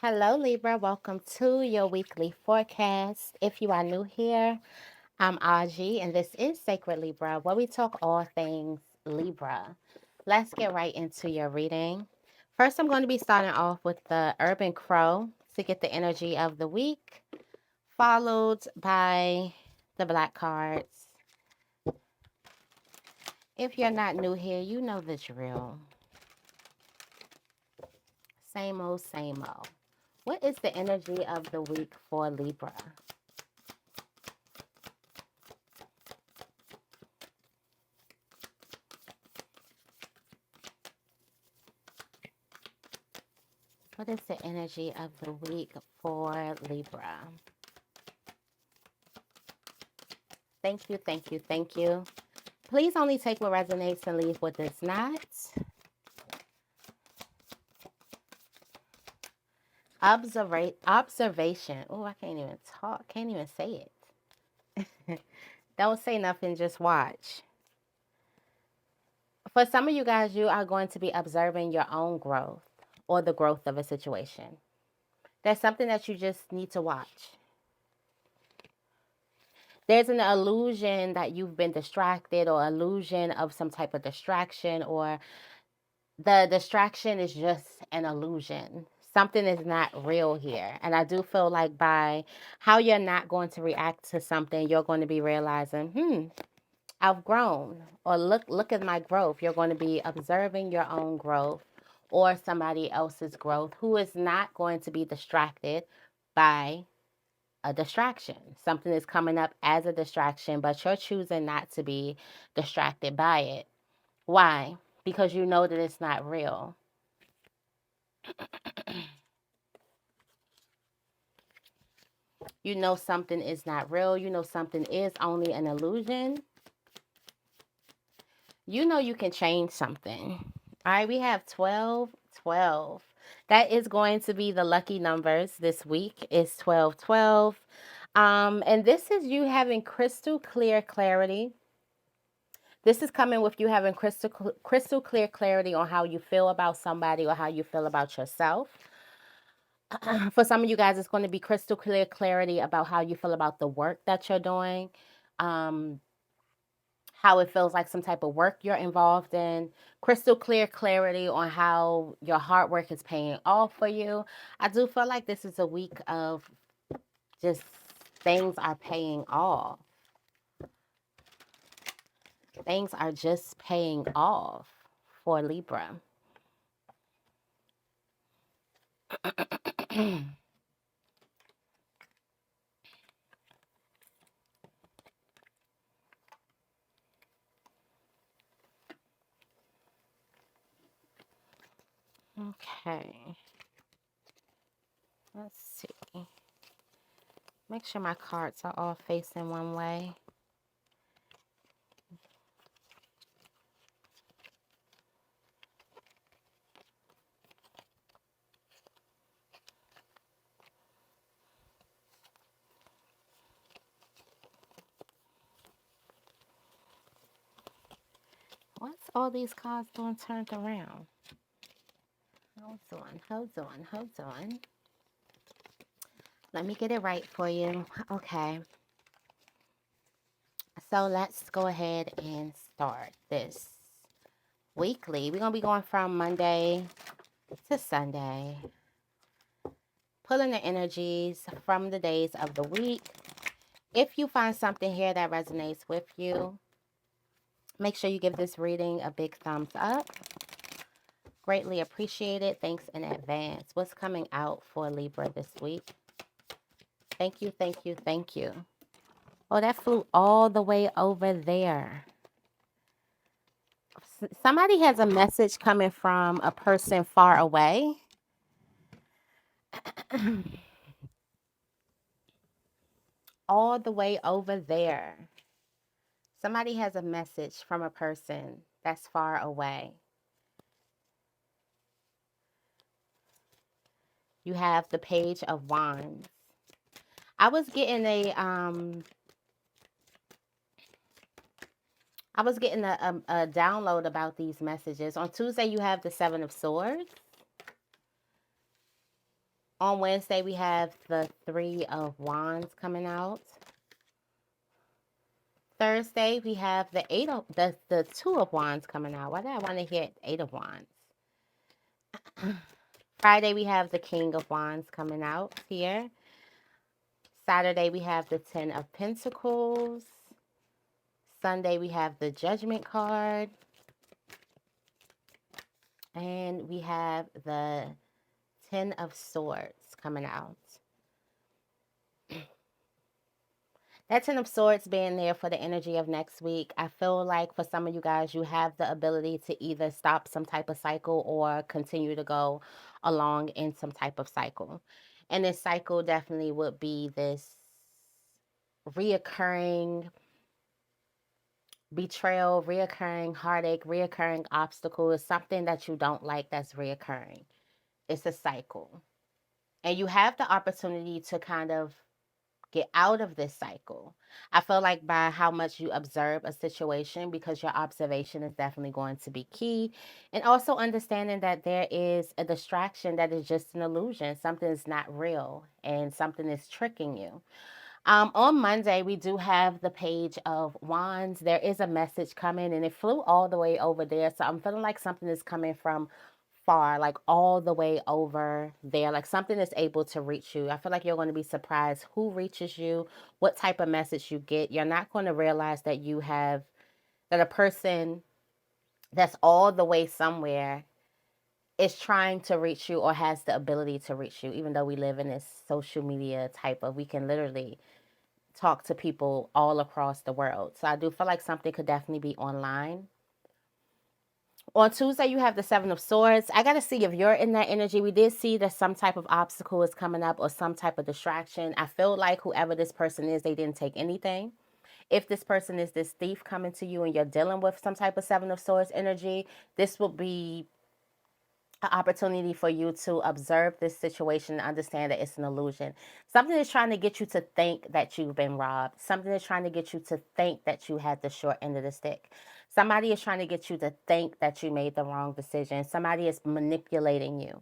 Hello, Libra. Welcome to your weekly forecast. If you are new here, I'm Auji, and this is Sacred Libra, where we talk all things Libra. Let's get right into your reading. First, I'm going to be starting off with the Urban Crow to get the energy of the week, followed by the Black cards. If you're not new here, you know the drill. Same old, same old. What is the energy of the week for Libra? What is the energy of the week for Libra? Thank you, thank you, thank you. Please only take what resonates and leave what does not. Observation. Oh, I can't even talk. Can't even say it. Don't say nothing, just watch. For some of you guys, you are going to be observing your own growth or the growth of a situation. That's something that you just need to watch. There's an illusion that you've been distracted or illusion of some type of distraction, or the distraction is just an illusion. Something is not real here. And I do feel like by how you're not going to react to something, you're going to be realizing, I've grown, or look at my growth. You're going to be observing your own growth or somebody else's growth who is not going to be distracted by a distraction. Something is coming up as a distraction, but you're choosing not to be distracted by it. Why? Because you know that it's not real. You know something is not real. You know something is only an illusion. You know you can change something. All right, we have 12, 12. That is going to be the lucky numbers this week. Is 12, 12. And this is you having crystal clear clarity. This is coming with you having crystal clear clarity on how you feel about somebody or how you feel about yourself. For some of you guys, it's going to be crystal clear clarity about how you feel about the work that you're doing, um, how it feels like some type of work you're involved in, crystal clear clarity on how your hard work is paying off for you. I do feel like this is a week of just things are paying off. Things are just paying off for Libra. Okay. Let's see. Make sure my cards are all facing one way. What's all these cards doing turned around? Hold on. Let me get it right for you. Okay. So let's go ahead and start this weekly. We're going to be going from Monday to Sunday. Pulling the energies from the days of the week. If you find something here that resonates with you, make sure you give this reading a big thumbs up. Greatly appreciated. Thanks in advance. What's coming out for Libra this week? Thank you, thank you, thank you. Oh, that flew all the way over there. Somebody has a message coming from a person far away. All the way over there. Somebody has a message from a person that's far away. You have the Page of Wands. I was getting a download about these messages. On Tuesday, you have the Seven of Swords. On Wednesday, we have the Three of Wands coming out. Thursday, we have the Two of Wands coming out. Why did I want to hit Eight of Wands? Friday, we have the King of Wands coming out here. Saturday, we have the Ten of Pentacles. Sunday, we have the Judgment card. And we have the Ten of Swords coming out. That Ten of Swords being there for the energy of next week, I feel like for some of you guys, you have the ability to either stop some type of cycle or continue to go along in some type of cycle. And this cycle definitely would be this reoccurring betrayal, reoccurring heartache, reoccurring obstacle. Is something that you don't like that's reoccurring. It's a cycle. And you have the opportunity to kind of get out of this cycle. I feel like by how much you observe a situation, because your observation is definitely going to be key. And also understanding that there is a distraction that is just an illusion. Something is not real and something is tricking you. On Monday, we do have the Page of Wands. There is a message coming, and it flew all the way over there. So I'm feeling like something is coming from far, like all the way over there, like something is able to reach you. I feel like you're going to be surprised who reaches you, what type of message you get. You're not going to realize that that a person that's all the way somewhere is trying to reach you or has the ability to reach you, even though we live in this social media type of, we can literally talk to people all across the world. So I do feel like something could definitely be online. On Tuesday, you have the Seven of Swords. I got to see if you're in that energy. We did see that some type of obstacle is coming up or some type of distraction. I feel like whoever this person is, they didn't take anything. If this person is this thief coming to you and you're dealing with some type of Seven of Swords energy, this will be an opportunity for you to observe this situation and understand that it's an illusion. Something is trying to get you to think that you've been robbed. Something is trying to get you to think that you had the short end of the stick. Somebody is trying to get you to think that you made the wrong decision. Somebody is manipulating you.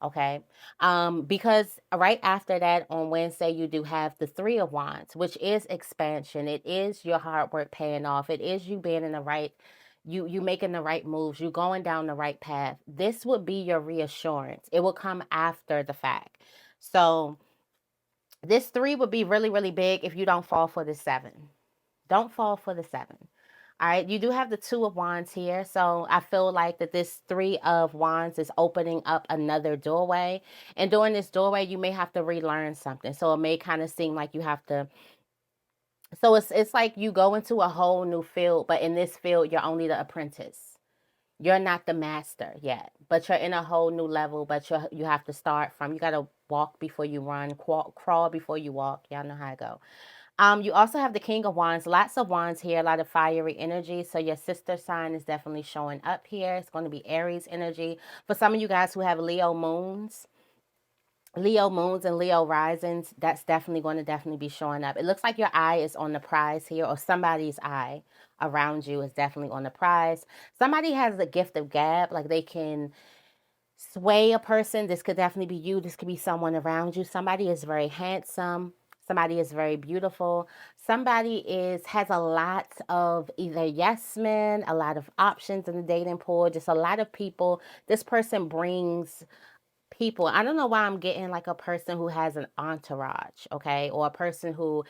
Okay. Because right after that on Wednesday, you do have the Three of Wands, which is expansion. It is your hard work paying off. It is you being in the right, you making the right moves, you going down the right path. This would be your reassurance. It will come after the fact. So this three would be really, really big if you don't fall for the seven. Don't fall for the seven. All right, you do have the Two of Wands here. So I feel like that this Three of Wands is opening up another doorway. And during this doorway, you may have to relearn something. So it may kind of seem like you have to. So it's like you go into a whole new field, but in this field, you're only the apprentice. You're not the master yet, but you're in a whole new level. But you have to start from. You got to walk before you run, crawl before you walk. Y'all know how it go. You also have the King of Wands. Lots of wands here, a lot of fiery energy. So your sister sign is definitely showing up here. It's going to be Aries energy. For some of you guys who have Leo moons and Leo risings, that's definitely going to definitely be showing up. It looks like your eye is on the prize here, or somebody's eye around you is definitely on the prize. Somebody has a gift of gab, like they can sway a person. This could definitely be you. This could be someone around you. Somebody is very handsome. Somebody is very beautiful. Somebody has a lot of either yes men, a lot of options in the dating pool, just a lot of people. This person brings people. I don't know why I'm getting like a person who has an entourage, okay? Or a person who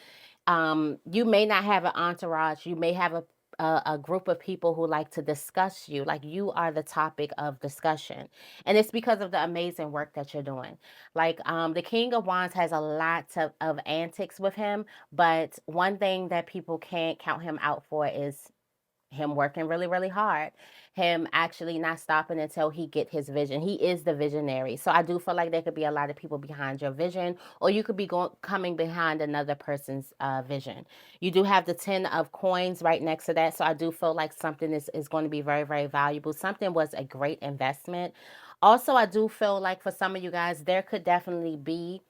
you may not have an entourage. You may have a group of people who like to discuss you, like you are the topic of discussion, and it's because of the amazing work that you're doing. Like the King of Wands has a lot of antics with him, but one thing that people can't count him out for is him working really, really hard, him actually not stopping until he get his vision. He is the visionary. So I do feel like there could be a lot of people behind your vision, or you could be coming behind another person's vision. You do have the 10 of coins right next to that. So I do feel like something is going to be very, very valuable. Something was a great investment. Also, I do feel like for some of you guys, there could definitely be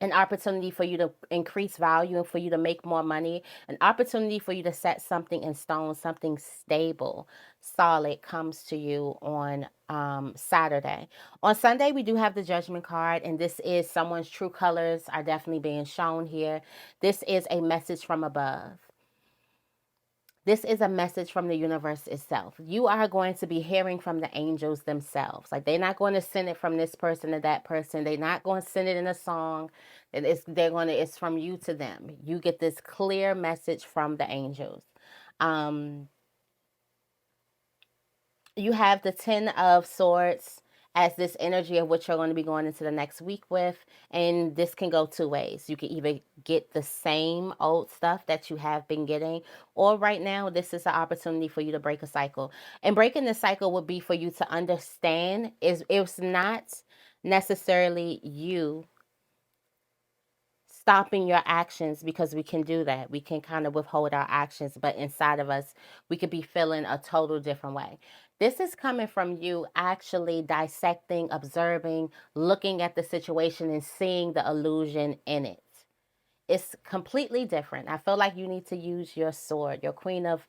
an opportunity for you to increase value and for you to make more money, an opportunity for you to set something in stone, something stable, solid comes to you on Saturday. On Sunday, we do have the Judgment card, and this is someone's true colors are definitely being shown here. This is a message from above. This is a message from the universe itself. You are going to be hearing from the angels themselves. Like, they're not going to send it from this person to that person. They're not going to send it in a song. It's from you to them. You get this clear message from the angels. Um, you have the 10 of swords as this energy of what you're going to be going into the next week with, and this can go two ways. You can either get the same old stuff that you have been getting, or right now this is an opportunity for you to break a cycle. And breaking the cycle would be for you to understand is it's not necessarily you stopping your actions, because we can do that. We can kind of withhold our actions, but inside of us, we could be feeling a total different way. This is coming from you actually dissecting, observing, looking at the situation and seeing the illusion in it. It's completely different. I feel like you need to use your sword, your Queen of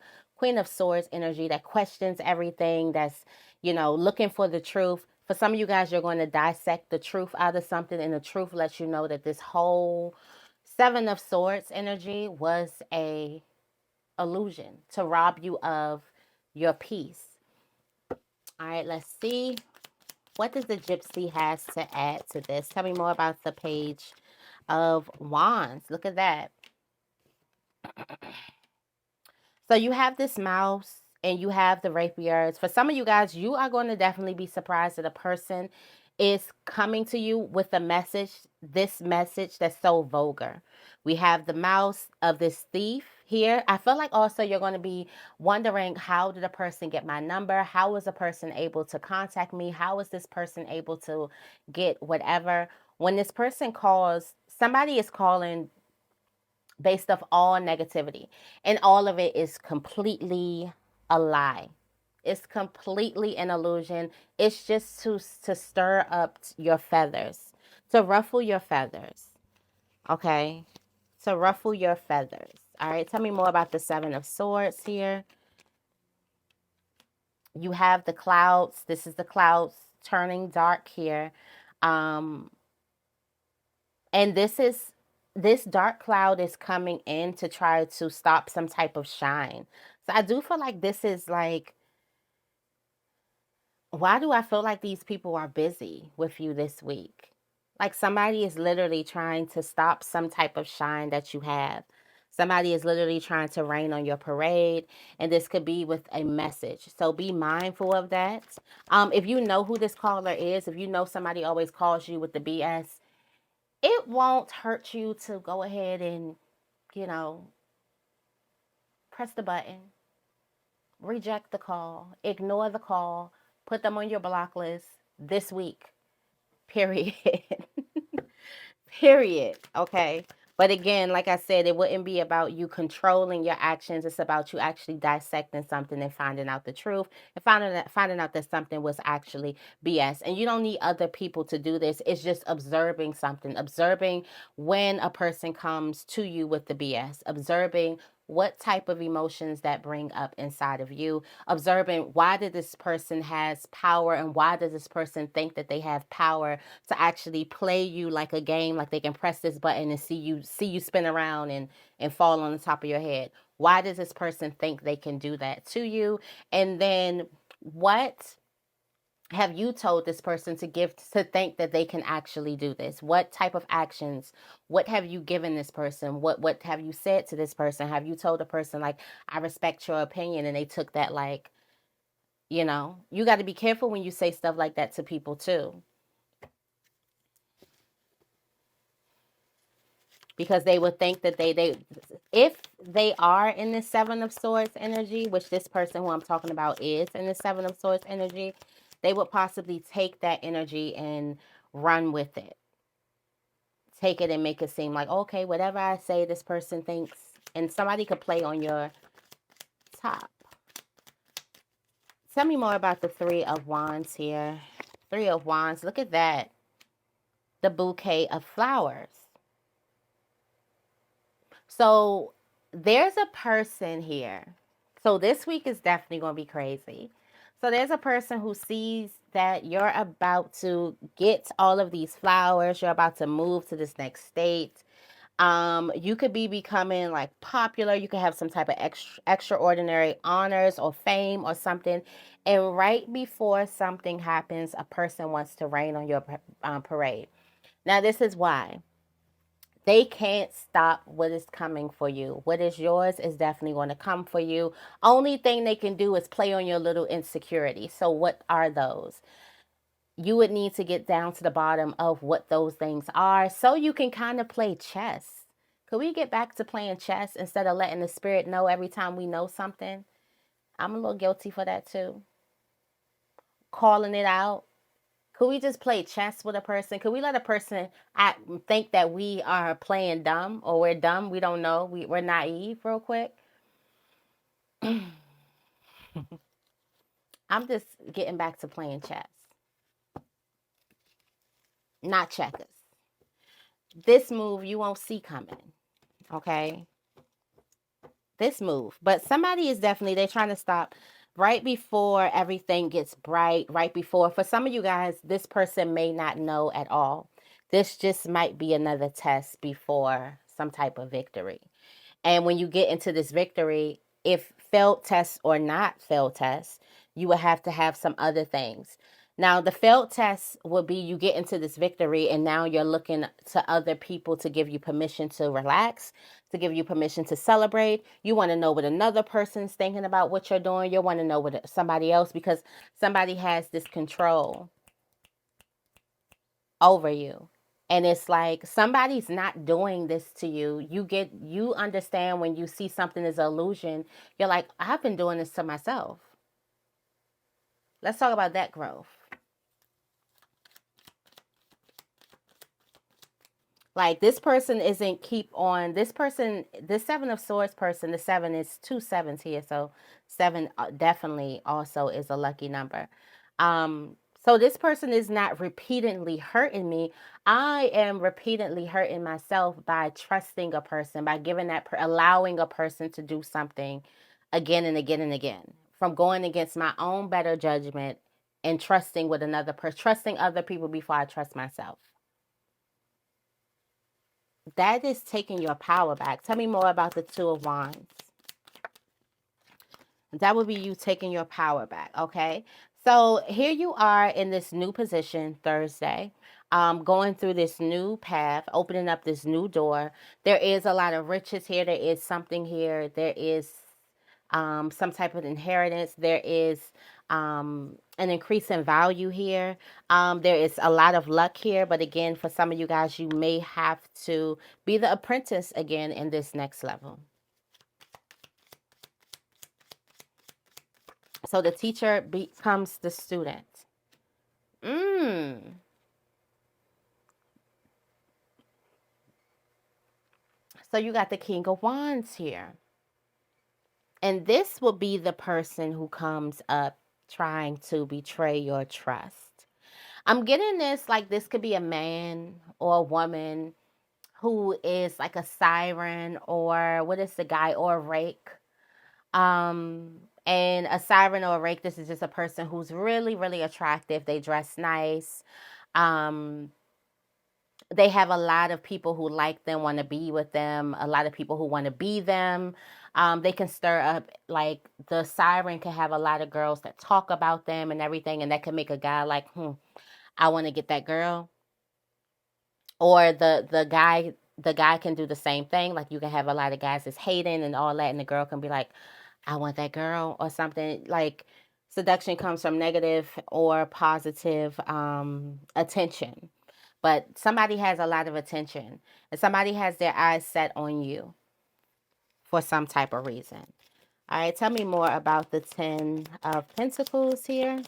Swords energy that questions everything, that's, looking for the truth. For some of you guys, you're going to dissect the truth out of something, and the truth lets you know that this whole Seven of Swords energy was a illusion to rob you of your peace. All right, let's see. What does the Gypsy has to add to this? Tell me more about the Page of Wands. Look at that. So you have this mouse and you have the rapiers. For some of you guys, you are going to definitely be surprised that a person is coming to you with a message, this message that's so vulgar. We have the mouse of this thief here. I feel like also you're going to be wondering, how did a person get my number? How was a person able to contact me? How was this person able to get whatever? When this person calls, somebody is calling based off all negativity, and all of it is completely a lie. It's completely an illusion. It's just to stir up your feathers, to ruffle your feathers. Okay, to ruffle your feathers. All right, tell me more about the Seven of Swords here. You have the clouds. This is the clouds turning dark here. um And this dark cloud is coming in to try to stop some type of shine. So I do feel like this is like, why do I feel like these people are busy with you this week? Like, somebody is literally trying to stop some type of shine that you have. Somebody is literally trying to rain on your parade, and this could be with a message. So be mindful of that. If you know who this caller is, if you know somebody always calls you with the BS, it won't hurt you to go ahead and, you know, press the button, reject the call, ignore the call, put them on your block list this week, period. Period. Okay. But again, like I said, it wouldn't be about you controlling your actions. It's about you actually dissecting something and finding out the truth, and finding out that something was actually BS. And you don't need other people to do this. It's just observing something, observing when a person comes to you with the BS, observing what type of emotions that bring up inside of you, observing why did this person has power, and why does this person think that they have power to actually play you like a game, like they can press this button and see you spin around and fall on the top of your head. Why does this person think they can do that to you? And then what have you told this person to think that they can actually do this? What type of actions? What have you given this person? What have you said to this person? Have you told a person like, I respect your opinion, and they took that like, you got to be careful when you say stuff like that to people too, because they would think that they if they are in the Seven of Swords energy, which this person who I'm talking about is in the Seven of Swords energy, they would possibly take that energy and run with it, take it and make it seem like, okay, whatever I say, this person thinks, and somebody could play on your top. Tell me more about the Three of Wands here. Three of Wands, look at that, the bouquet of flowers. So there's a person here. So this week is definitely going to be crazy. So there's a person who sees that you're about to get all of these flowers, you're about to move to this next state. You could be becoming like popular, you could have some type of extraordinary honors or fame or something. And right before something happens, a person wants to rain on your parade. Now, this is why. They can't stop what is coming for you. What is yours is definitely going to come for you. Only thing they can do is play on your little insecurity. So, what are those? You would need to get down to the bottom of what those things are so you can kind of play chess. Could we get back to playing chess instead of letting the spirit know every time we know something? I'm a little guilty for that too. Calling it out. Could we just play chess with a person? Could we let a person think that we are playing dumb or we're dumb? We don't know. We're naive, real quick. I'm just getting back to playing chess, not checkers. This move you won't see coming, okay? This move. But somebody is definitely, they're trying to stop right before everything gets bright, right before. For some of you guys, this person may not know at all. This just might be another test before some type of victory. And when you get into this victory, if failed tests or not failed tests, you will have to have some other things. Now, the failed tests will be you get into this victory, and now you're looking to other people to give you permission to relax, to give you permission to celebrate. You want to know what another person's thinking about what you're doing. You want to know what somebody else, because somebody has this control over you. And it's like somebody's not doing this to you. You understand when you see something as an illusion, you're like, I've been doing this to myself. Let's talk about that growth. Like this person isn't keep on this person, this Seven of Swords person, the seven is two sevens here. So seven definitely also is a lucky number. So this person is not repeatedly hurting me. I am repeatedly hurting myself by trusting a person, by giving allowing a person to do something again and again and again, from going against my own better judgment and trusting with another person, trusting other people before I trust myself. That is taking your power back. Tell me more about the Two of Wands. That would be you taking your power back, okay? So here you are in this new position Thursday, going through this new path, opening up this new door. There is a lot of riches here. There is something here. There is some type of inheritance. There is an increase in value here. There is a lot of luck here. But again, for some of you guys, you may have to be the apprentice again in this next level. So the teacher becomes the student. So you got the King of Wands here. And this will be the person who comes up trying to betray your trust. I'm getting this like this could be a man or a woman who is like a siren, or what is the guy, or a rake. And a siren or a rake, this is just a person who's really, really attractive. They dress nice. Um, they have a lot of people who like them, want to be with them, a lot of people who want to be them. They can stir up, like the siren can have a lot of girls that talk about them and everything, and that can make a guy like, I want to get that girl. Or the guy can do the same thing. Like you can have a lot of guys that's hating and all that, and the girl can be like, I want that girl, or something. Like seduction comes from negative or positive attention. But somebody has a lot of attention, and somebody has their eyes set on you for some type of reason. All right, tell me more about the Ten of Pentacles here.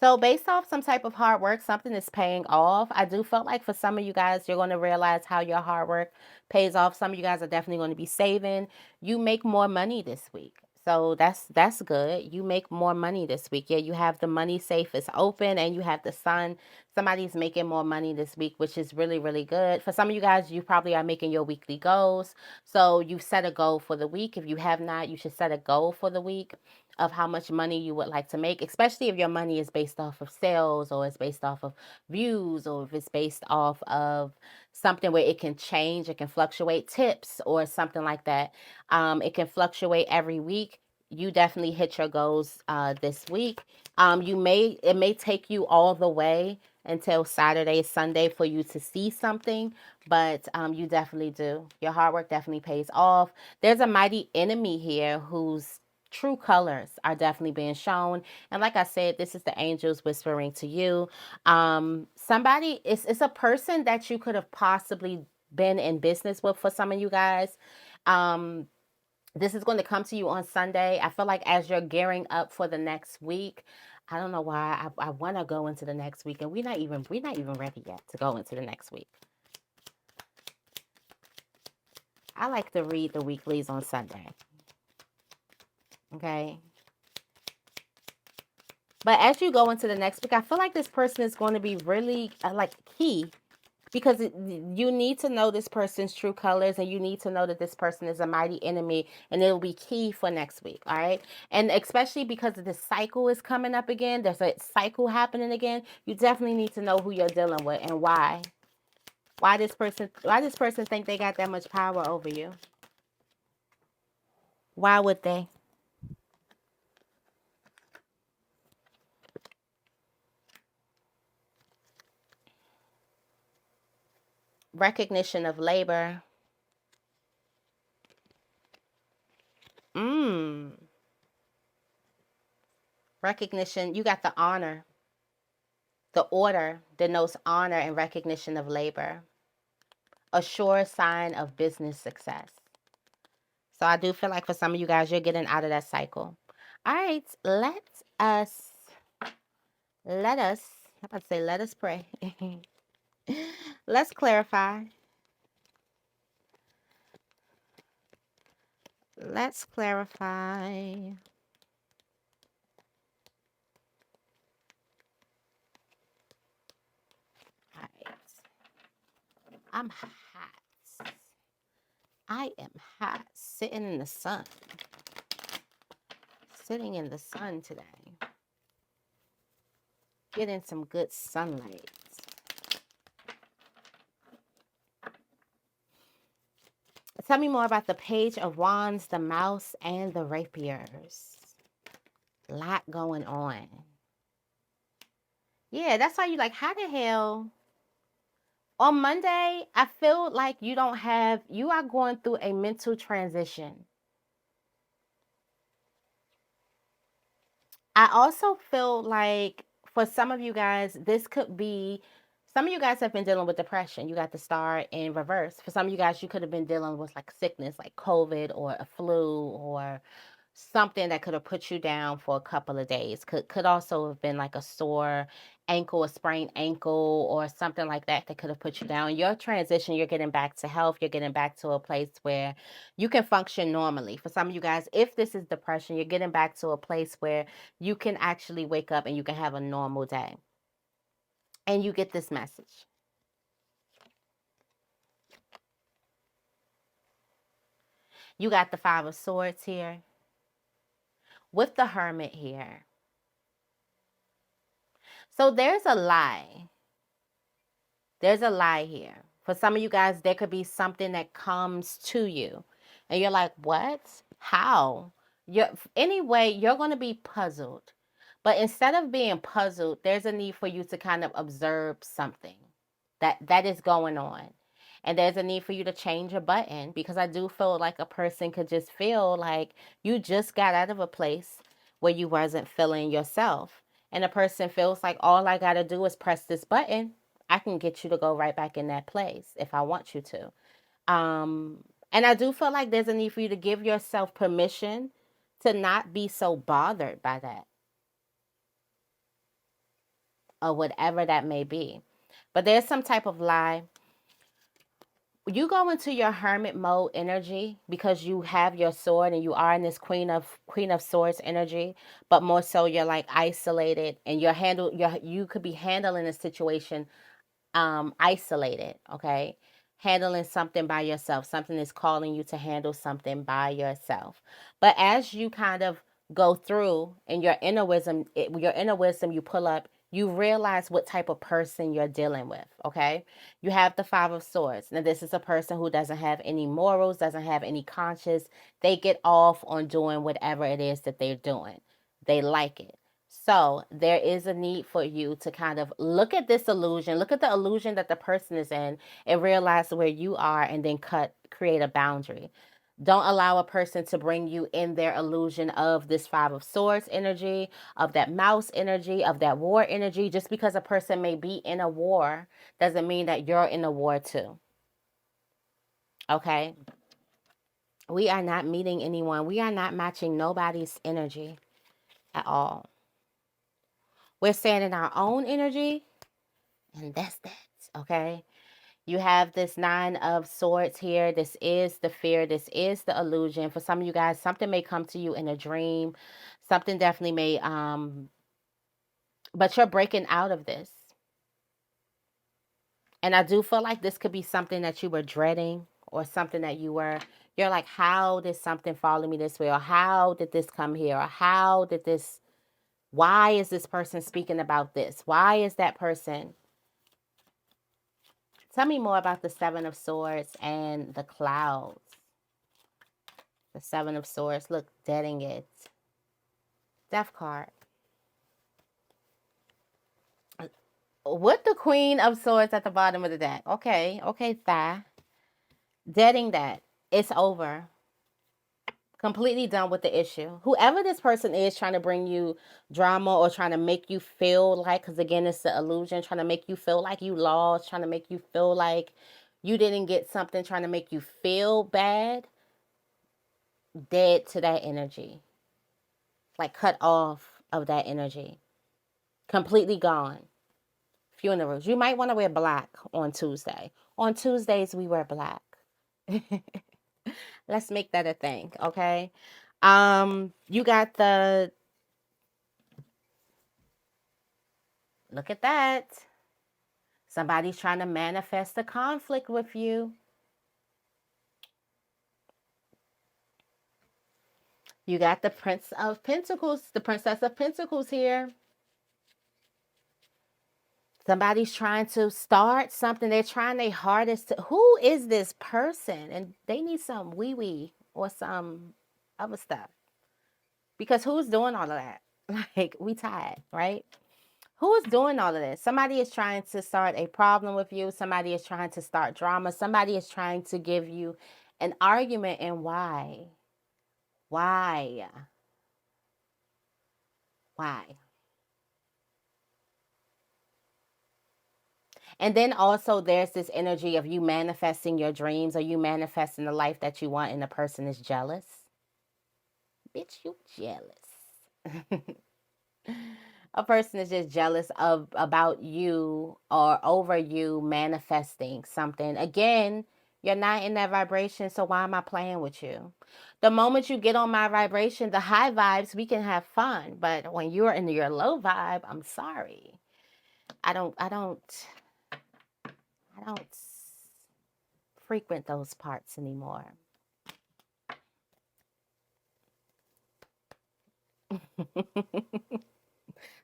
So based off some type of hard work, something is paying off. I do feel like for some of you guys, you're going to realize how your hard work pays off. Some of you guys are definitely going to be saving. You make more money this week. So that's good. You make more money this week. Yeah, you have the money safe is open and you have the sun. Somebody's making more money this week, which is really, really good. For some of you guys, you probably are making your weekly goals. So you set a goal for the week. If you have not, you should set a goal for the week of how much money you would like to make, especially if your money is based off of sales or it's based off of views or if it's based off of something where it can change, it can fluctuate, tips or something like that. It can fluctuate every week. You definitely hit your goals this week. It may take you all the way until Saturday, Sunday for you to see something, but you definitely do. Your hard work definitely pays off. There's a mighty enemy here whose true colors are definitely being shown. And like I said, this is the angels whispering to you. Somebody, it's a person that you could have possibly been in business with for some of you guys. Um, this is going to come to you on Sunday. I feel like as you're gearing up for the next week, I don't know why I want to go into the next week, and we're not even ready yet to go into the next week. I like to read the weeklies on Sunday. Okay. But as you go into the next week, I feel like this person is going to be really like key because you need to know this person's true colors and you need to know that this person is a mighty enemy and it'll be key for next week. All right. And especially because this cycle is coming up again, there's a cycle happening again. You definitely need to know who you're dealing with and why. Why this person think they got that much power over you? Why would they? Recognition of labor. Mm. Recognition. You got the honor. The order denotes honor and recognition of labor, a sure sign of business success. So I do feel like for some of you guys, you're getting out of that cycle. All right, us, let us, I'm about to say, let us pray. Let's clarify. Let's clarify. All right. I'm hot. I am hot, sitting in the sun. Sitting in the sun today. Getting some good sunlight. Tell me more about the Page of Wands, the Mouse, and the Rapiers. A lot going on. Yeah, that's why you like, how the hell? On Monday, I feel like you are going through a mental transition. I also feel like for some of you guys, some of you guys have been dealing with depression. You got the star in reverse. For some of you guys, you could have been dealing with like sickness, like COVID or a flu or something that could have put you down for a couple of days. Could also have been like a sore ankle, a sprained ankle, or something like that that could have put you down. Your transition, you're getting back to health. You're getting back to a place where you can function normally. For some of you guys, if this is depression, you're getting back to a place where you can actually wake up and you can have a normal day. And you get this message. You got the Five of Swords here with the Hermit here. So there's a lie. There's a lie here. For some of you guys, there could be something that comes to you. And you're like, what? How? Anyway, you're going to be puzzled. But instead of being puzzled, there's a need for you to kind of observe something that is going on. And there's a need for you to change a button because I do feel like a person could just feel like you just got out of a place where you wasn't feeling yourself. And a person feels like all I got to do is press this button. I can get you to go right back in that place if I want you to. And I do feel like there's a need for you to give yourself permission to not be so bothered by that or whatever that may be. But there's some type of lie. you go into your hermit mode energy because you have your sword and you are in this queen of swords energy, but more so you're like isolated and you could be handling a situation isolated, okay? Handling something by yourself. Something is calling you to handle something by yourself. But as you kind of go through and your inner wisdom you pull up, you realize what type of person you're dealing with, okay? You have the Five of Swords. Now, this is a person who doesn't have any morals, doesn't have any conscience. They get off on doing whatever it is that they're doing. They like it. So there is a need for you to kind of look at this illusion, look at the illusion that the person is in, and realize where you are, and then create a boundary. Don't allow a person to bring you in their illusion of this Five of Swords energy, of that mouse energy, of that war energy. Just because a person may be in a war doesn't mean that you're in a war too. Okay? We are not meeting anyone. We are not matching nobody's energy at all. We're staying in our own energy, and that's that. Okay? You have this Nine of Swords here. This is the fear. This is the illusion. For some of you guys, something may come to you in a dream. Something definitely may, but you're breaking out of this. And I do feel like this could be something that you were dreading, or something that you're like, how did something follow me this way? Or how did this come here? Or why is this person speaking about this? Why is that person? Tell me more about the Seven of Swords and the clouds. The Seven of Swords. Look, deading it. Death card. With the Queen of Swords at the bottom of the deck. Okay, Thigh. Deading that. It's over. Completely done with the issue. Whoever this person is trying to bring you drama or trying to make you feel like, because again, it's the illusion, trying to make you feel like you lost, trying to make you feel like you didn't get something, trying to make you feel bad, dead to that energy. Like cut off of that energy. Completely gone. Funerals. You might want to wear black on Tuesday. On Tuesdays, we wear black. Let's make that a thing, okay? You got look at that. Somebody's trying to manifest a conflict with you. You got the Prince of Pentacles, the Princess of Pentacles here. Somebody's trying to start something. They're trying their hardest to. Who is this person? And they need some wee wee or some other stuff. Because who's doing all of that? Like, we tired, right? Who is doing all of this? Somebody is trying to start a problem with you. Somebody is trying to start drama. Somebody is trying to give you an argument. And why? Why? Why? And then also there's this energy of you manifesting your dreams, or you manifesting the life that you want, and the person is jealous. Bitch, you jealous. A person is just jealous of about you or over you manifesting something. Again, you're not in that vibration, so why am I playing with you? The moment you get on my vibration, the high vibes, we can have fun. But when you're in your low vibe, I'm sorry. I don't frequent those parts anymore.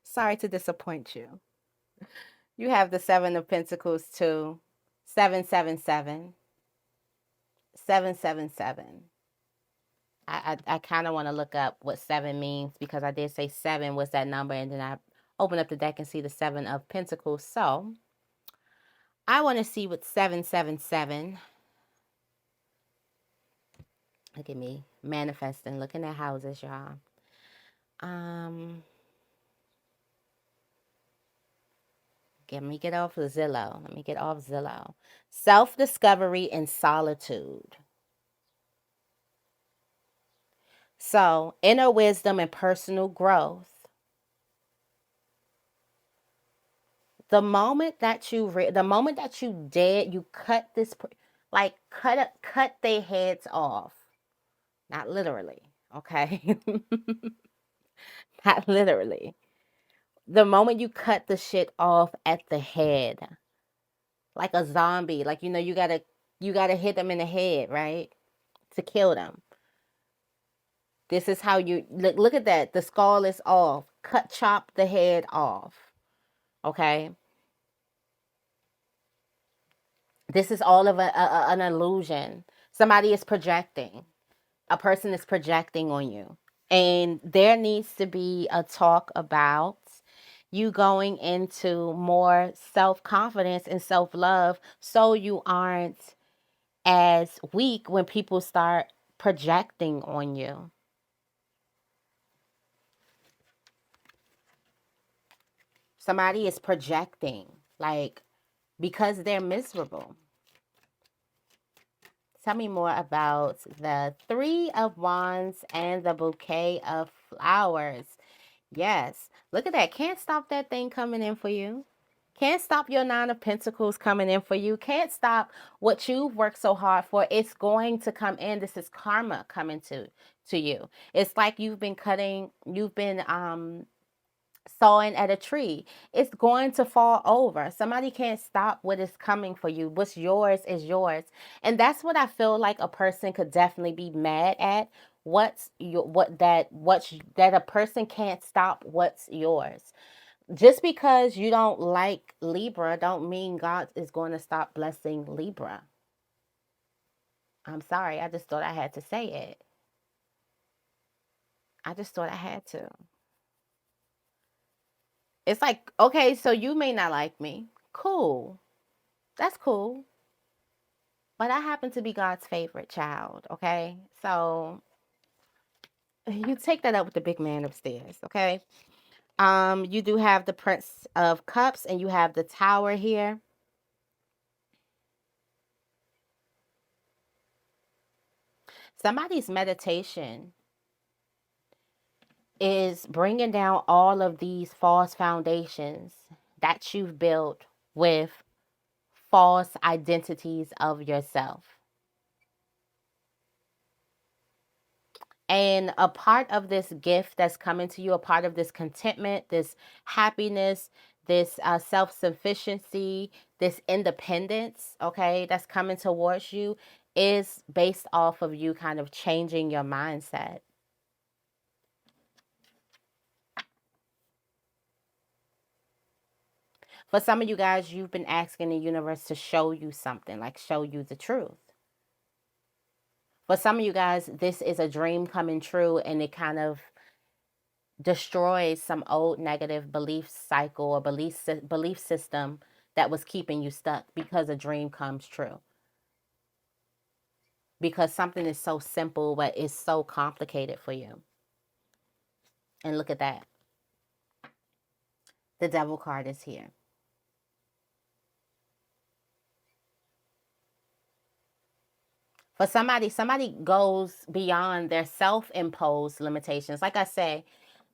Sorry to disappoint you. You have the Seven of Pentacles too. 777. 777. I kind of want to look up what seven means, because I did say seven was that number, and then I open up the deck and see the Seven of Pentacles. So I want to see what 777. Look at me manifesting, looking at houses, y'all. Let me get off of Zillow. Let me get off Zillow. Self-discovery and solitude. So, inner wisdom and personal growth. The moment that you cut this, Like cut their heads off. Not literally, okay? Not literally. The moment you cut the shit off at the head, like a zombie, like you gotta hit them in the head, right? To kill them. This is how you look at that. The skull is off. Chop the head off. Okay? This is all of an illusion. Somebody is projecting. A person is projecting on you. And there needs to be a talk about you going into more self-confidence and self-love so you aren't as weak when people start projecting on you. Somebody is projecting, like, because they're miserable. Tell me more about the Three of Wands and the bouquet of flowers. Yes. Look at that. Can't stop that thing coming in for you. Can't stop your Nine of Pentacles coming in for you. Can't stop what you've worked so hard for. It's going to come in. This is karma coming to you. It's like you've been sawing at a tree. It's going to fall over. Somebody can't stop what is coming for you. What's yours is yours. And that's what I feel like a person could definitely be mad at. That a person can't stop what's yours. Just because you don't like Libra don't mean God is going to stop blessing Libra. I'm sorry. I just thought I had to say it. I just thought I had to. It's like, okay, so you may not like me. Cool. That's cool. But I happen to be God's favorite child, okay? So you take that up with the big man upstairs, okay? You do have the Prince of Cups and you have the Tower here. Somebody's meditation is bringing down all of these false foundations that you've built with false identities of yourself. And a part of this gift that's coming to you, a part of this contentment, this happiness, this self-sufficiency, this independence, okay, that's coming towards you is based off of you kind of changing your mindset. For some of you guys, you've been asking the universe to show you something, like show you the truth. For some of you guys, this is a dream coming true and it kind of destroys some old negative belief cycle or belief system that was keeping you stuck because a dream comes true. Because something is so simple but it's so complicated for you. And look at that. The Devil card is here. For somebody goes beyond their self-imposed limitations. Like I say,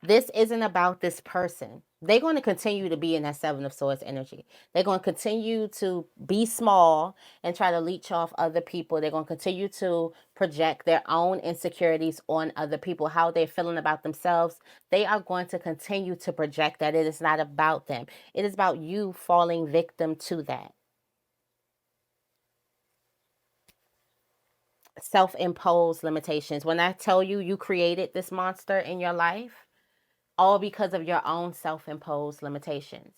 this isn't about this person. They're going to continue to be in that Seven of Swords energy. They're going to continue to be small and try to leech off other people. They're going to continue to project their own insecurities on other people, how they're feeling about themselves. They are going to continue to project that. It is not about them. It is about you falling victim to that. Self-imposed limitations. When I tell you you created this monster in your life, all because of your own self-imposed limitations.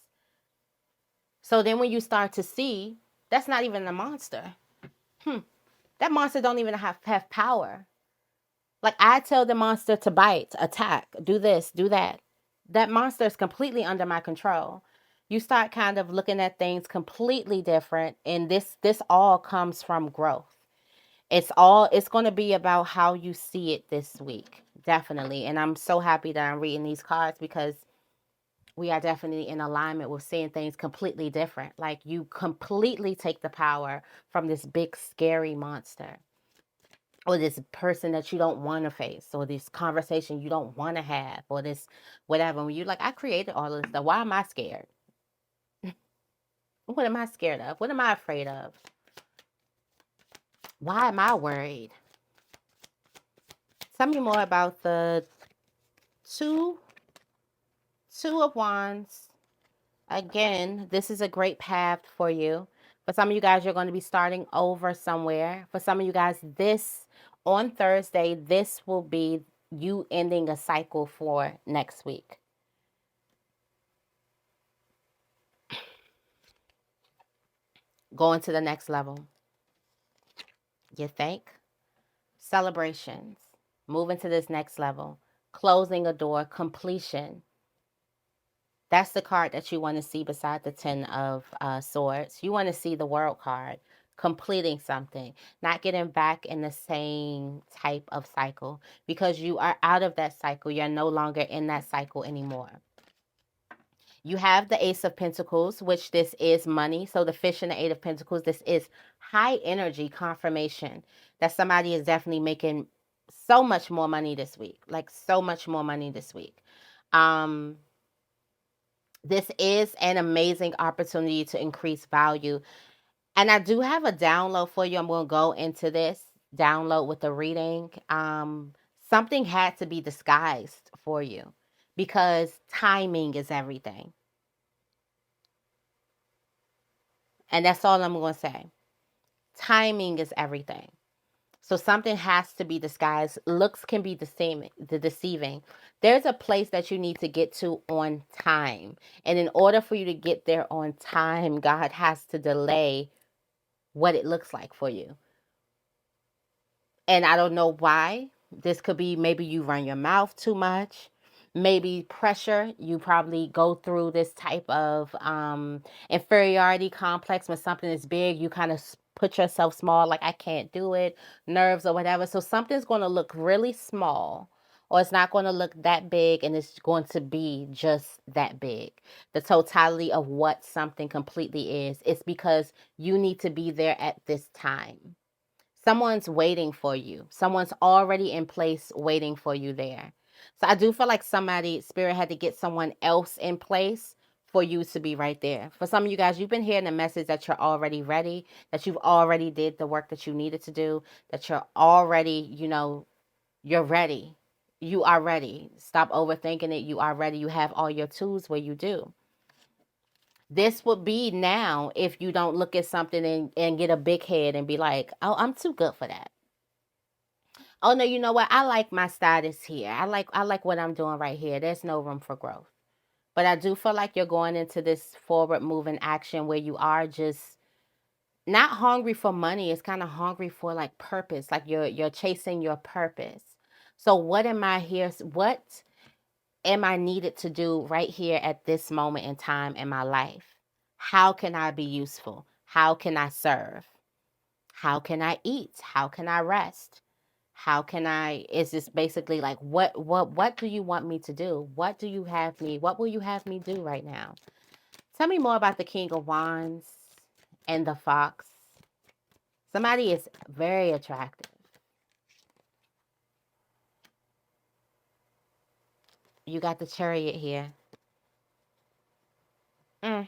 So then when you start to see, that's not even a monster. That monster don't even have power. Like I tell the monster to bite, attack, do this, do that. That monster is completely under my control. You start kind of looking at things completely different, and this all comes from growth. It's going to be about how you see it this week. Definitely. And I'm so happy that I'm reading these cards because we are definitely in alignment with seeing things completely different. Like you completely take the power from this big scary monster or this person that you don't want to face or this conversation you don't want to have or this whatever. When you're like, I created all of this stuff. Why am I scared? What am I scared of? What am I afraid of? Why am I worried? Tell me more about the two, two of wands. Again, this is a great path for you. For some of you guys, you're going to be starting over somewhere. For some of you guys, this on Thursday, this will be you ending a cycle for next week. Going to the next level. You think? Celebrations. Moving to this next level. Closing a door. Completion. That's the card that you want to see beside the Ten of Swords. You want to see the World card, completing something, not getting back in the same type of cycle, because you are out of that cycle. You're no longer in that cycle anymore. You have the Ace of Pentacles, which this is money. So the Fish and the Eight of Pentacles, this is high energy confirmation that somebody is definitely making so much more money this week, like so much more money this week. This is an amazing opportunity to increase value. And I do have a download for you. I'm going to go into this download with the reading. Something had to be disguised for you because timing is everything. And that's all I'm going to say. Timing is everything. So something has to be disguised. Looks can be deceiving. There's a place that you need to get to on time. And in order for you to get there on time, God has to delay what it looks like for you. And I don't know why. This could be maybe you run your mouth too much. Maybe pressure. You probably go through this type of inferiority complex. When something is big, you kind of put yourself small, like I can't do it, nerves or whatever. So something's going to look really small, or it's not going to look that big, and it's going to be just that big. The totality of what something completely is. It's because you need to be there at this time. Someone's waiting for you. Someone's already in place waiting for you there. So I do feel like Spirit had to get someone else in place for you to be right there. For some of you guys, you've been hearing the message that you're already ready, that you've already did the work that you needed to do, that you're already, you're ready. You are ready. Stop overthinking it. You are ready. You have all your tools where you do. This would be now if you don't look at something and get a big head and be like, oh, I'm too good for that. Oh no, you know what? I like my status here. I like what I'm doing right here. There's no room for growth. But I do feel like you're going into this forward moving action where you are just not hungry for money. It's kind of hungry for like purpose. Like you're chasing your purpose. So what am I here? What am I needed to do right here at this moment in time in my life? How can I be useful? How can I serve? How can I eat? How can I rest? How can I, is this basically like, what do you want me to do? What will you have me do right now? Tell me more about the King of Wands and the Fox. Somebody is very attractive. You got the Chariot here. Mm.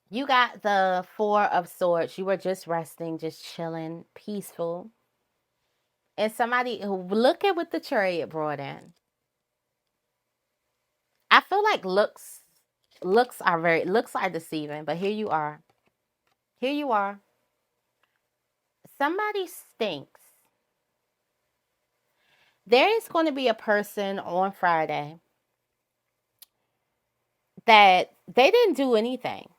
You got the Four of Swords. You were just resting, just chilling, peaceful. And somebody, look at what the Chariot brought in. I feel like looks are deceiving, but here you are. Here you are. Somebody stinks. There is going to be a person on Friday that they didn't do anything,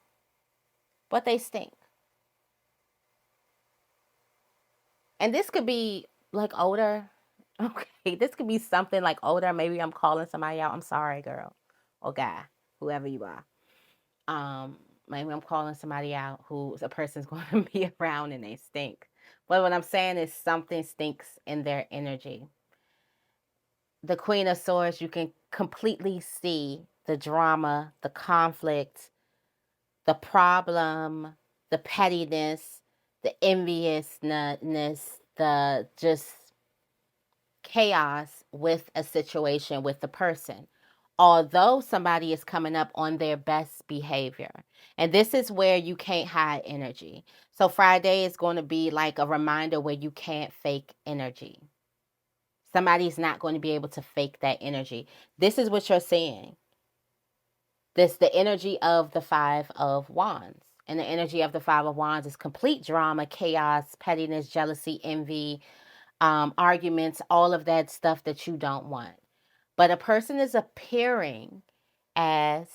but they stink. And this could be like older. Okay, this could be something like older. Maybe I'm calling somebody out. I'm sorry, girl or guy, whoever you are. Maybe I'm calling somebody out who a person's going to be around and they stink. But what I'm saying is something stinks in their energy. The Queen of Swords, you can completely see the drama, the conflict, the problem, the pettiness, the enviousness, the just chaos with a situation with the person. although somebody is coming up on their best behavior. And this is where you can't hide energy. So Friday is going to be like a reminder where you can't fake energy. Somebody's not going to be able to fake that energy. This is what you're seeing. This the energy of the Five of Wands. And the energy of the Five of Wands is complete drama, chaos, pettiness, jealousy, envy, arguments, all of that stuff that you don't want. But a person is appearing as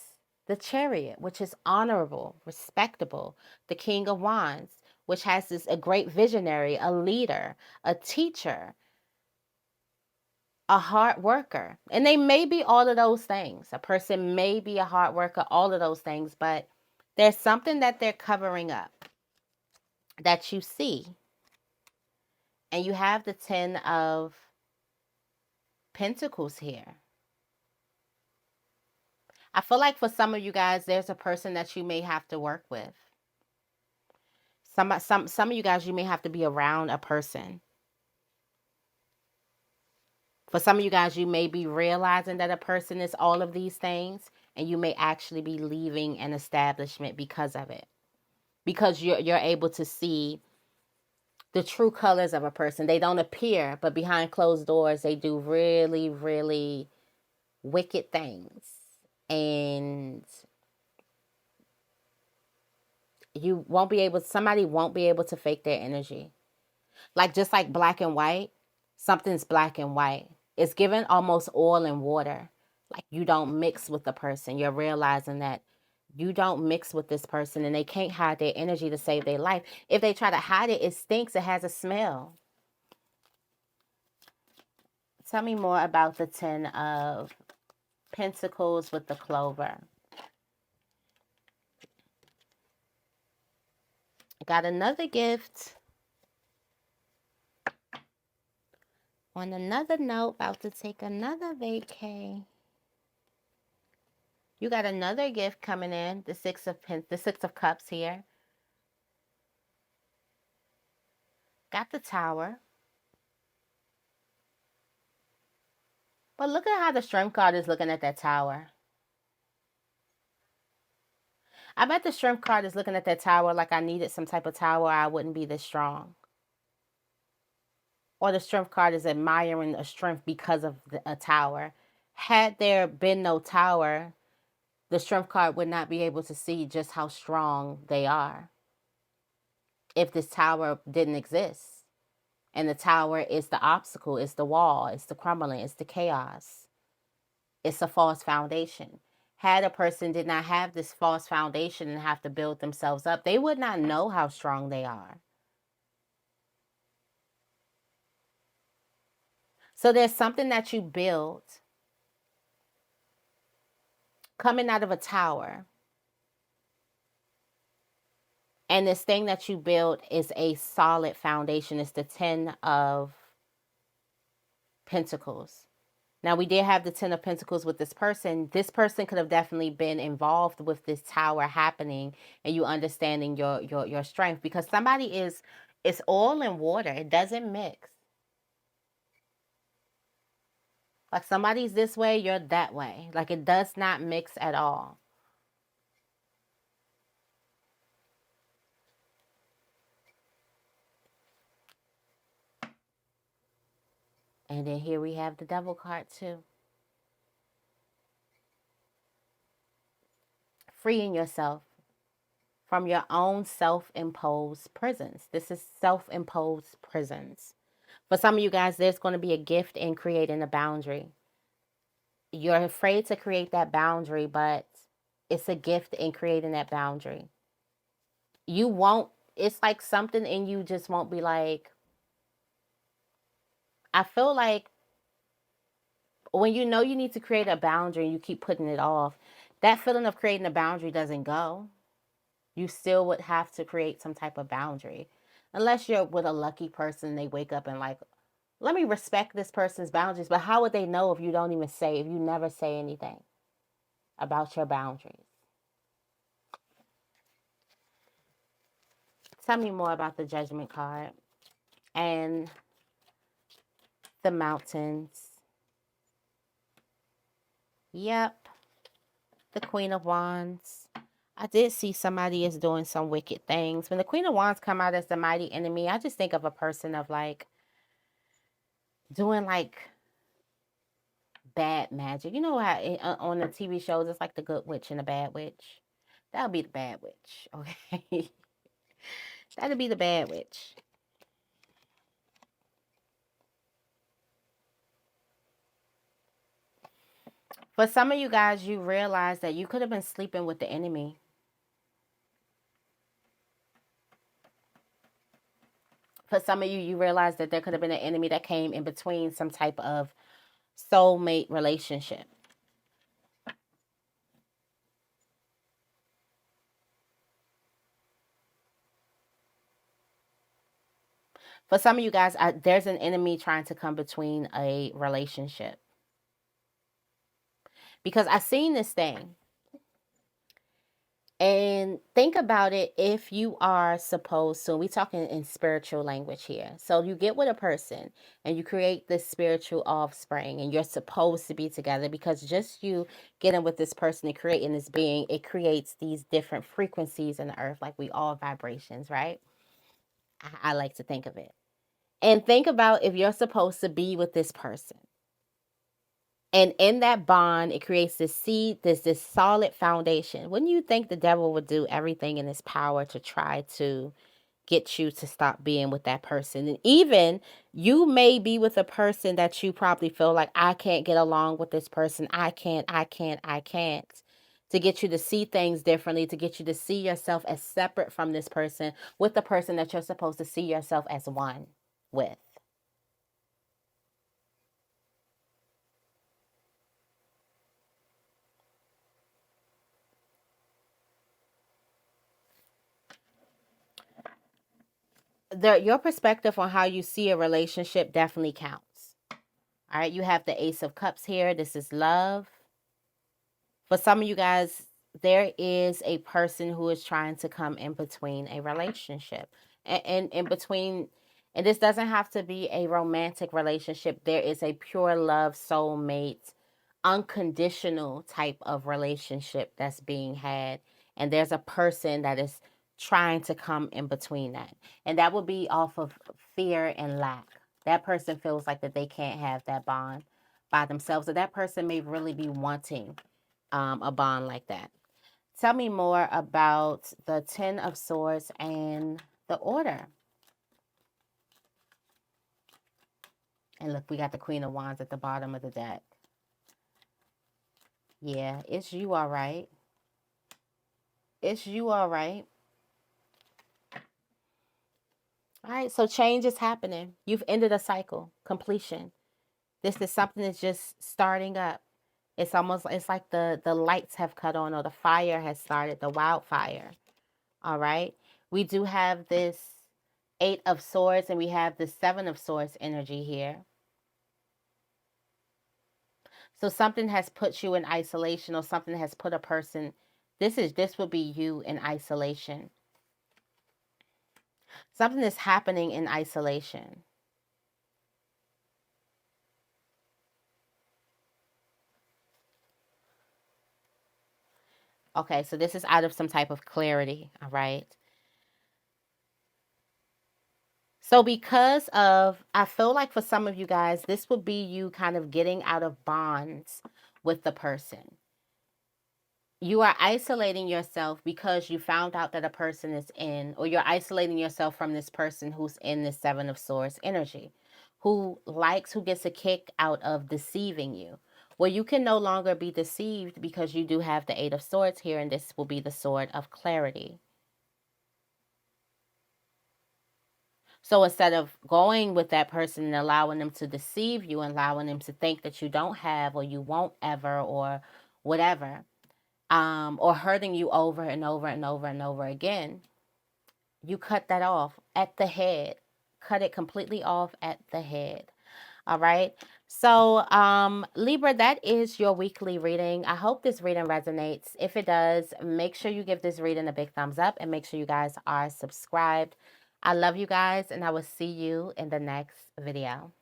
the Chariot, which is honorable, respectable, the King of Wands, which has this a great visionary, a leader, a teacher, a hard worker. And they may be all of those things. A person may be a hard worker, all of those things, but there's something that they're covering up that you see. And you have the 10 of Pentacles here. I feel like for some of you guys, there's a person that you may have to work with. Some of you guys, you may have to be around a person. For some of you guys, you may be realizing that a person is all of these things, and you may actually be leaving an establishment because of it. Because you're able to see the true colors of a person. They don't appear, but behind closed doors, they do really, really wicked things. And somebody won't be able to fake their energy. Like just like black and white, something's black and white. It's given almost oil and water. Like you don't mix with the person. You're realizing that you don't mix with this person and they can't hide their energy to save their life. If they try to hide it, it stinks. It has a smell. Tell me more about the 10 of Pentacles with the clover. Got another gift. On another note, about to take another vacay. You got another gift coming in, the Six of Cups here. Got the Tower. But look at how the Strength card is looking at that Tower. I bet the Strength card is looking at that Tower like I needed some type of tower, I wouldn't be this strong. Or the Strength card is admiring a strength because of a tower. Had there been no tower, the Strength card would not be able to see just how strong they are if this tower didn't exist. And the tower is the obstacle, it's the wall, it's the crumbling, it's the chaos. It's a false foundation. Had a person did not have this false foundation and have to build themselves up, they would not know how strong they are. So there's something that you build coming out of a tower. And this thing that you built is a solid foundation. It's the 10 of Pentacles. Now, we did have the 10 of Pentacles with this person. This person could have definitely been involved with this tower happening and you understanding your strength. Because somebody it's oil and water. It doesn't mix. Like somebody's this way, you're that way. Like it does not mix at all. And then here we have the Devil card too. Freeing yourself from your own self-imposed prisons. This is self-imposed prisons. For some of you guys, there's going to be a gift in creating a boundary. You're afraid to create that boundary, but it's a gift in creating that boundary. You won't, it's like something in you just won't be like, I feel like when you know you need to create a boundary and you keep putting it off, that feeling of creating a boundary doesn't go. You still would have to create some type of boundary. Unless you're with a lucky person, they wake up and like, let me respect this person's boundaries. But how would they know if you don't even say, if you never say anything about your boundaries? Tell me more about the Judgment card and the mountains. Yep, the Queen of Wands. I did see somebody is doing some wicked things. When the Queen of Wands come out as the mighty enemy, I just think of a person of like doing like bad magic. You know how on the TV shows it's like the good witch and the bad witch? That would be the bad witch, okay? That'd be the bad witch. For some of you guys, you realize that you could have been sleeping with the enemy. For some of you, you realize that there could have been an enemy that came in between some type of soulmate relationship. For some of you guys, there's an enemy trying to come between a relationship. Because I seen this thing. And think about it if you are supposed to, we talking in spiritual language here. So you get with a person and you create this spiritual offspring and you're supposed to be together because just you getting with this person and creating this being, it creates these different frequencies in the earth, like we all vibrations, right? I like to think of it. And think about if you're supposed to be with this person. And in that bond, it creates this seed, this solid foundation. Wouldn't you think the devil would do everything in his power to try to get you to stop being with that person? And even you may be with a person that you probably feel like, I can't get along with this person. I can't. To get you to see things differently, to get you to see yourself as separate from this person with the person that you're supposed to see yourself as one with. Your perspective on how you see a relationship definitely counts. All right, you have the Ace of Cups here. This is love. For some of you guys, there is a person who is trying to come in between a relationship. And in between, and this doesn't have to be a romantic relationship. There is a pure love, soulmate, unconditional type of relationship that's being had. And there's a person that is trying to come in between that. And that would be off of fear and lack. That person feels like that they can't have that bond by themselves. So that person may really be wanting a bond like that. Tell me more about the Ten of Swords and the Order. And look, we got the Queen of Wands at the bottom of the deck. Yeah, it's you, all right. It's you, all right. All right, so change is happening. You've ended a cycle, completion. This is something that's just starting up. It's almost, it's like the lights have cut on or the fire has started, the wildfire. All right. We do have this Eight of Swords and we have the Seven of Swords energy here. So something has put you in isolation or something has put a person, this would be you in isolation. Something is happening in isolation. Okay, so this is out of some type of clarity, all right? So because of, I feel like for some of you guys, this would be you kind of getting out of bonds with the person. You are isolating yourself because you found out that a person is in, or you're isolating yourself from this person who's in the Seven of Swords energy, who gets a kick out of deceiving you. Well, you can no longer be deceived because you do have the Eight of Swords here, and this will be the sword of clarity. So instead of going with that person and allowing them to deceive you and allowing them to think that you don't have or you won't ever or whatever, or hurting you over and over and over and over again, you cut that off at the head. Cut it completely off at the head. All right. So, Libra, that is your weekly reading. I hope this reading resonates. If it does, make sure you give this reading a big thumbs up and make sure you guys are subscribed. I love you guys, and I will see you in the next video.